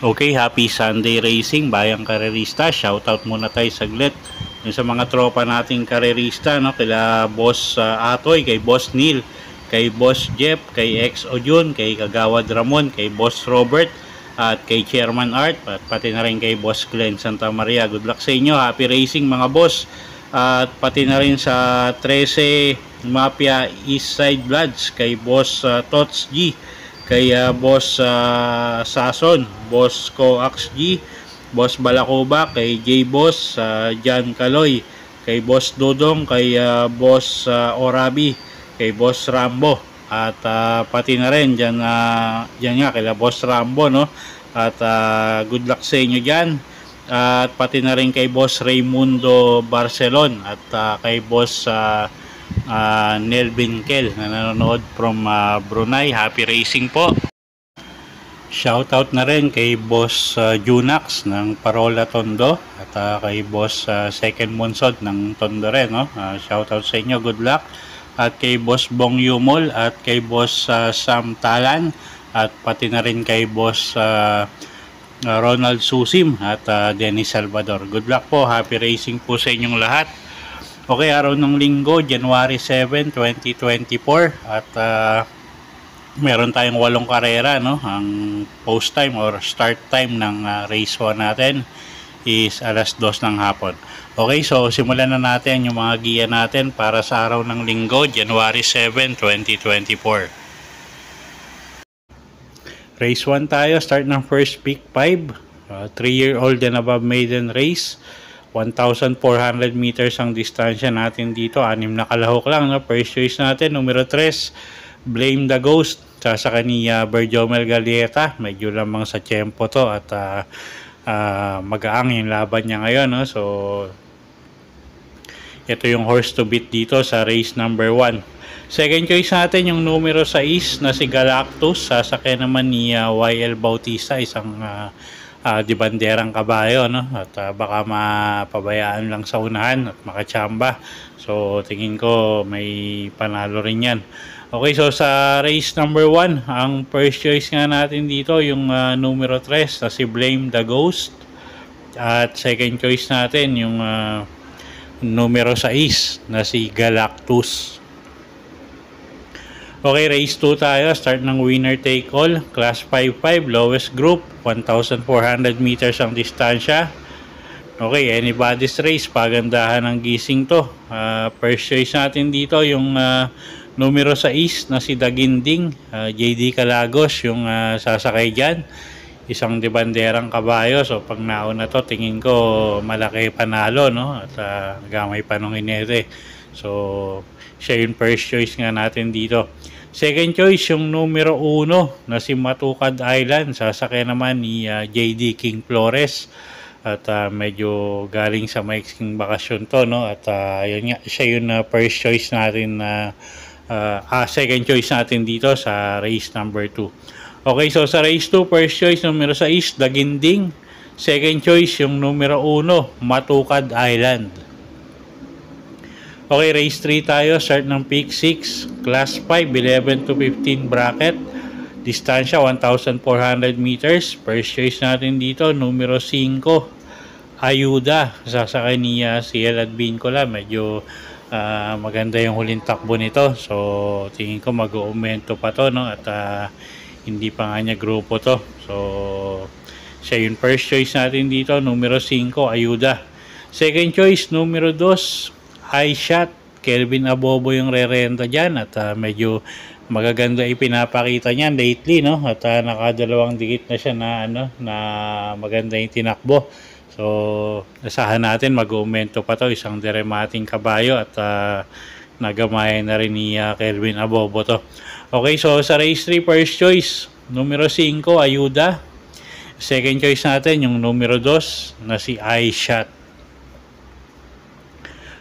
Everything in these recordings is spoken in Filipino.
Okay, happy Sunday racing, bayang karerista. Shoutout muna tayo saglit yung sa mga tropa nating karerista, no? Kila Boss Atoy, kay Boss Neil, kay Boss Jeff, kay Ex Ojun, kay Kagawad Ramon, kay Boss Robert, at kay Chairman Art, at pati na rin kay Boss Glenn Santa Maria. Good luck sa inyo, happy racing mga boss. At pati na rin sa 13 Mafia East Side Bloods, kay Boss Tots G, kay Boss Sason, Boss Coax G, Boss Balacoba, kay J-Boss, John Caloy, kay Boss Dodong, kay Boss Orabi, kay Boss Rambo, at pati na rin dyan nga kay Boss Rambo, no? At good luck sa inyo dyan. At pati na rin kay Boss Raimundo Barcelon, at kay Boss Nelvin Kel na nanonood from Brunei. Happy racing po. Shoutout na rin kay Boss Junax ng Parola Tondo, at kay Boss Second Monsod ng Tondo rin, no? Shoutout sa inyo, good luck. At kay Boss Bong Yumol, at kay Boss Sam Talan, at pati na rin kay Boss Ronald Susim, at Dennis Salvador. Good luck po, happy racing po sa inyong lahat. Okay, araw ng linggo, January 7, 2024, at meron tayong 8 karera, no? Ang post time or start time ng race 1 natin is alas 2 ng hapon. Okay, so simulan na natin yung mga giya natin para sa araw ng linggo, January 7, 2024. Race 1 tayo, start ng first pick 5, 3-year-old and above maiden race. 1,400 meters ang distansya natin dito. 6 na kalahok lang, no? First choice natin, numero 3, Blame the Ghost. Sasaka ni Berjomel Galieta. Medyo lamang sa tempo to, at magaang yung laban niya ngayon, no? So ito yung horse to beat dito sa race number 1. Second choice natin yung numero 6 na si Galactus. Sasakay naman ni YL Bautista, isang di banderang kabayo, no? At baka mapabayaan lang sa unahan at makachamba. So tingin ko may panalo rin yan. Okay, so sa race number 1, ang first choice nga natin dito yung numero 3 na si Blame the Ghost. At second choice natin yung numero 6 na si Galactus. Okay, race 2 tayo. Start ng winner take all. Class 5-5, lowest group. 1,400 meters ang distansya. Okay, anybody's race. Pagandahan ng gising to. First choice natin dito yung numero 6 na si Daginding. JD Calagos yung sasakay dyan. Isang debanderang kabayo. So pag nauna to, tingin ko malaki panalo, no? At gamay pa nung inete. So siya yung first choice nga natin dito. Second choice yung numero 1 na si Matukad Island. Sasakay naman ni JD King Flores. At medyo galing sa maiksing bakasyon to, no? At yun nga, siya yung first choice natin na second choice natin dito sa race number 2. Okay, so sa race 2, first choice numero 6, Daginding. Second choice yung numero 1, Matukad Island. Okay, race 3 tayo. Start ng pick 6. Class 5, 11 to 15 bracket. Distansya, 1,400 meters. First choice natin dito, numero 5, Ayuda. Sasakay ni CL Advincula. Medyo maganda yung huling takbo nito. So, tingin ko mag-aumento pa to, no? At hindi pa nga niya grupo to. So, siya yung first choice natin dito, numero 5, Ayuda. Second choice, numero 2, High Shot. Kelvin Abobo yung re-renta dyan, at medyo magaganda ipinapakita niya lately, no? At nakadalawang dikit na siya na na maganda yung tinakbo. So nasahan natin mag-aumento pa to, isang deremating kabayo, at nagamayan na rin ni Kelvin Abobo to. Okay, so sa race 3, first choice numero 5, Ayuda. Second choice natin yung numero 2 na si High Shot.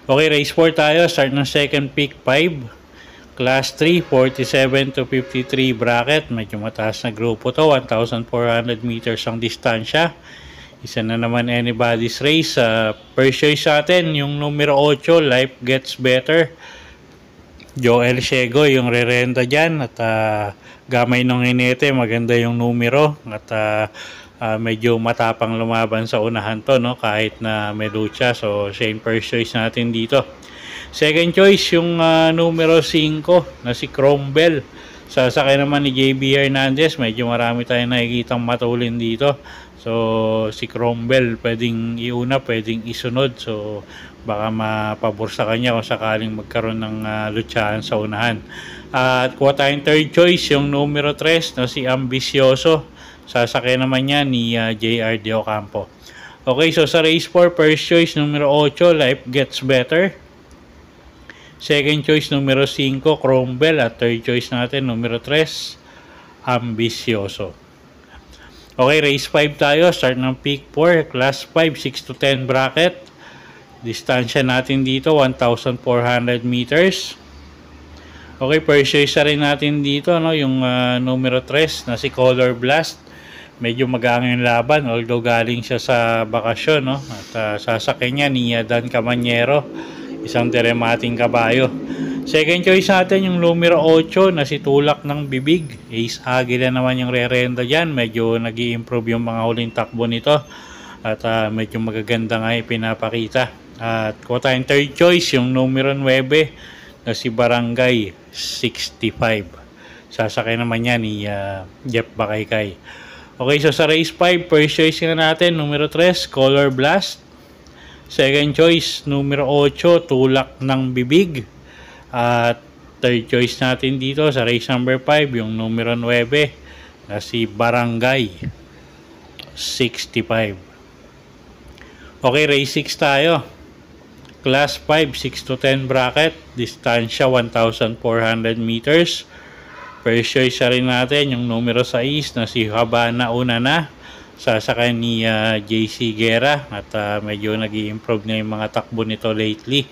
Okay, race 4 tayo. Start ng second pick 5. Class 3, 47 to 53 bracket. Medyo mataas na grupo to. 1,400 meters ang distansya. Isa na naman anybody's race. First choice sa atin, yung numero 8, Life Gets Better. Joel Ciego yung rerenta dyan. At gamay nung hinete, maganda yung numero. At medyo matapang lumaban sa unahan to, no? Kahit na may lucha. So, siya yung first choice natin dito. Second choice, yung numero 5 na si Cromwell. Sasakay naman ni JB Hernandez. Medyo marami tayong nakikitang matulin dito. So, si Cromwell pwedeng iuna, pwedeng isunod. So, baka mapabor sa kanya kung sakaling magkaroon ng lutsahan sa unahan. At kuha tayong third choice, yung numero 3 na si Ambicioso. Sasakay naman niya ni JR De Ocampo. Okay, so sa race 4, first choice, numero 8, Life Gets Better. Second choice, numero 5, Cromwell. At third choice natin, numero 3, Ambicioso. Okay, race 5 tayo. Start ng peak 4, class 5, 6 to 10 bracket. Distansya natin dito, 1,400 meters. Okay, first choice rin natin dito, no? Yung numero 3 na si Color Blast. Medyo magaan yung laban, although galing siya sa bakasyon, no? At sasakay niya ni Dan Camanyero. Isang deremating kabayo. Second choice natin yung numero 8 na si Tulak ng Bibig. Ace Aguila naman yung re-renda dyan. Medyo nag-i-improve yung mga huling takbo nito. At medyo magaganda nga pinapakita. At kuha tayong third choice yung numero 9 na si Barangay 65. Sasakay naman yan ni Jeff Bakaykay. Okay, so sa race 5, first choice nga natin, numero 3, Color Blast. Second choice, numero 8, Tulak ng Bibig. At third choice natin dito sa race number 5, yung numero 9 na si Barangay 65. Okay, race 6 tayo. Class 5, 6 to 10 bracket. Distansya 1,400 meters. First choice rin natin yung numero 6 na si Habana Unana. Sasakay ni JC Guerra. At medyo nag-i-improve na yung mga takbo nito lately.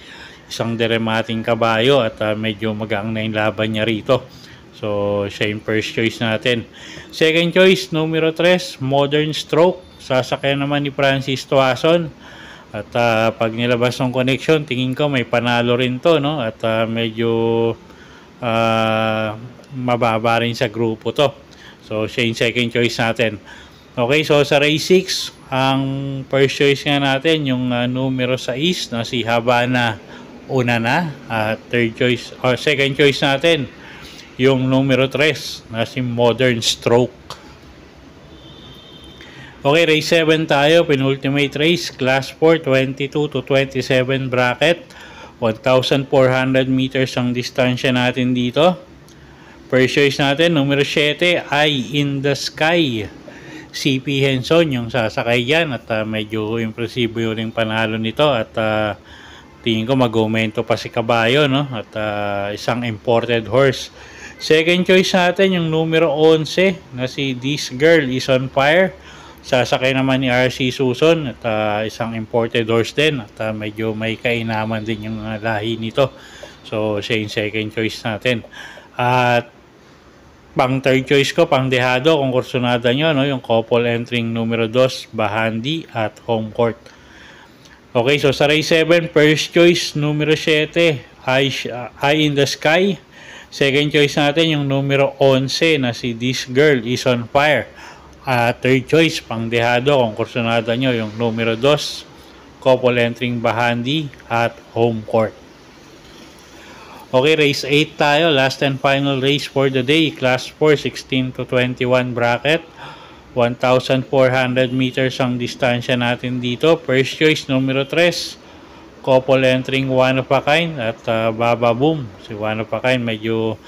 Isang deremating kabayo at medyo magaang na yung laban niya rito. So, siya yung first choice natin. Second choice, numero 3, Modern Stroke. Sasakay naman ni Francis Tuason. At pag nilabas ng connection, tingin ko may panalo rin to, no? At medyo mababa rin sa grupo to. So, siya yung second choice natin. Okay, so sa race 6, ang first choice nga natin, yung numero 6 na si Habana Unana. Third choice, or second choice natin, yung numero 3 na si Modern Stroke. Okay, race 7 tayo, penultimate race, class 4, 22 to 27 bracket. 1,400 meters ang distansya natin dito. First choice natin, numero 7, Eye in the Sky. CP Henson yung sasakay dyan at medyo impresibo yung panalo nito at tingin ko mag-aumento pa si Kabayo, no? At isang imported horse. Second choice natin yung numero 11 na si This Girl Is On Fire. Sasakay naman ni RC Suson at isang imported horse din at medyo may kainaman din yung lahi nito. So siya yung second choice natin. At pang third choice ko, pang dehado, kung kursunada nyo, no? Yung couple entering numero 2, Bahandi at Home Court. Okay, so sa race 7, first choice, numero 7, Eye in the Sky. Second choice natin, yung numero 11 na si This Girl Is On Fire. Third choice, pang dehado, kung kursunada nyo, yung numero 2, couple entering Bahandi at Home Court. Okay, race 8 tayo. Last and final race for the day. Class 4, 16 to 21 bracket. 1,400 meters ang distansya natin dito. First choice, numero 3. Couple entering One of a Kind at Baba Boom. Si One of a Kind medyo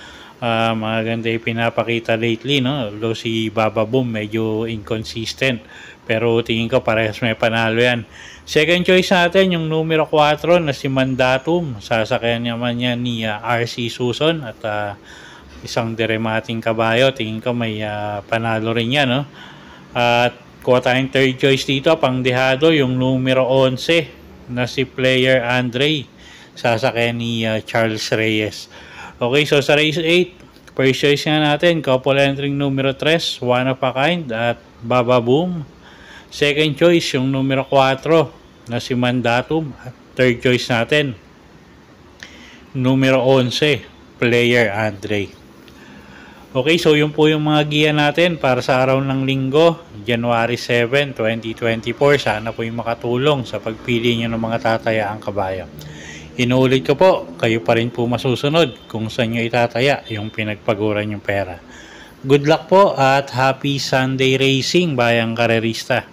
maganda yung pinapakita lately, no? Although si Baba Boom medyo inconsistent. Pero tingin ko parehas may panalo yan. Second choice natin yung numero 4 na si Mandatum. Sasakyan naman niya ni RC Suson at isang deremating kabayo. Tingin ko may panalo rin yan, no? At kuha tayong third choice dito, pang dehado, yung numero 11 na si Player Andre. Sasakyan ni Charles Reyes. Okay, so sa race 8, first choice nga natin, couple entering numero 3, One of a Kind at Baba Boom. Second choice, yung numero 4 na si Mandatum. At third choice natin, numero 11, Player Andre. Okay, so yun po yung mga giya natin para sa araw ng linggo, January 7, 2024. Sana po yung makatulong sa pagpili nyo ng mga tatayaang kabayo. Inuulit ko po, kayo pa rin po masusunod kung saan nyo itataya yung pinagpaguran yung pera. Good luck po at happy Sunday racing, bayang karerista!